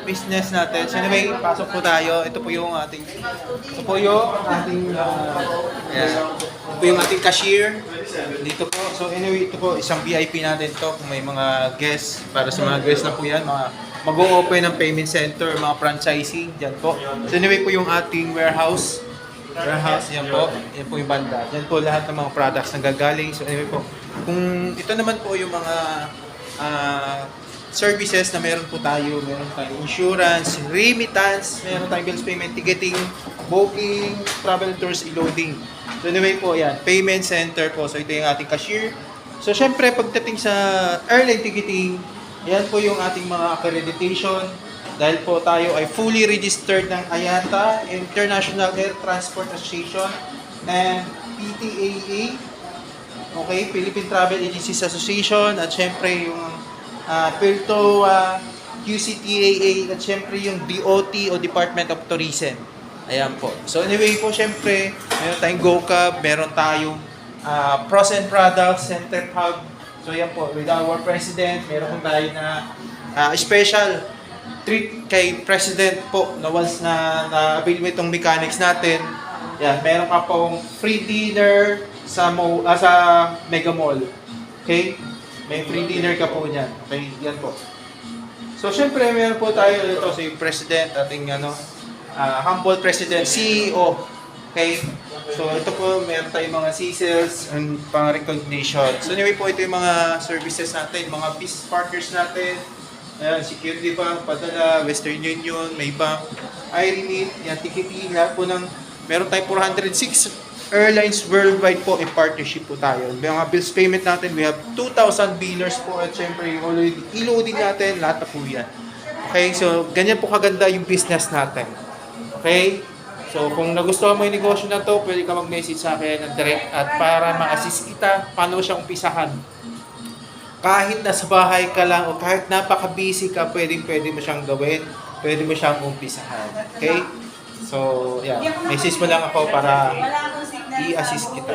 business natin. So anyway, pasok po tayo. Ito po yung ating ito po yung ating cashier dito po. So anyway, ito po isang VIP natin to. Kung may mga guests, para sa mga guests na po yan, mga mag-o-open ng payment center, mga franchising, dyan po. So anyway po yung ating warehouse, yan po. Yan po yung banda. Yan po lahat ng mga products na gagaling. So anyway po, kung ito naman po yung mga services na meron po tayo, meron tayong insurance, remittance, meron tayong bills payment, ticketing, booking, travel tours, e-loading. So anyway po yan, payment center po. So ito yung ating cashier. So syempre pagdating sa airline ticketing, yan po yung ating mga accreditation. Dahil po tayo ay fully registered ng IATA, International Air Transport Association, and PTAA, okay, Philippine Travel Agencies Association, at syempre yung PIRTOA, QCTAA, at syempre yung DOT o Department of Tourism. Ayan po. So anyway po, syempre, meron tayong GoCab, meron tayong Pros and Products, Center Hub. So ayan po, with our President, meron po tayo na special treat kay President po na once na avail mo itong mechanics natin. Yan, meron ka pong free dinner sa Mega Mall. Okay? May free dinner ka po niyan. Okay, yan po. So, syempre, meron po tayo dito si President, ating humble President, CEO. Okay? So, ito po, meron tayong mga CSLs and pang recognition. So, anyway po, ito yung mga services natin, mga business partners natin. Ayan, Security Bank, Padala, Western Union, Maybank, iRemit, yan, ticketing, lahat po ng, meron tayong 406 airlines worldwide po, in partnership po tayo. May mga bills payment natin, we have 2,000 billers po, at syempre yung e-loading natin, lahat na po yan. Okay, so ganyan po kaganda yung business natin. Okay, so kung nagustuhan mo yung negosyo na to, pwede ka mag-message sa akin ng direct at para ma-assist kita, paano siya umpisahan. Kahit nasa bahay ka lang o kahit napaka-busy ka, pwede mo siyang gawin, pwede mo siyang umpisahan. Okay? So, yeah, message mo lang ako para i-assist kita.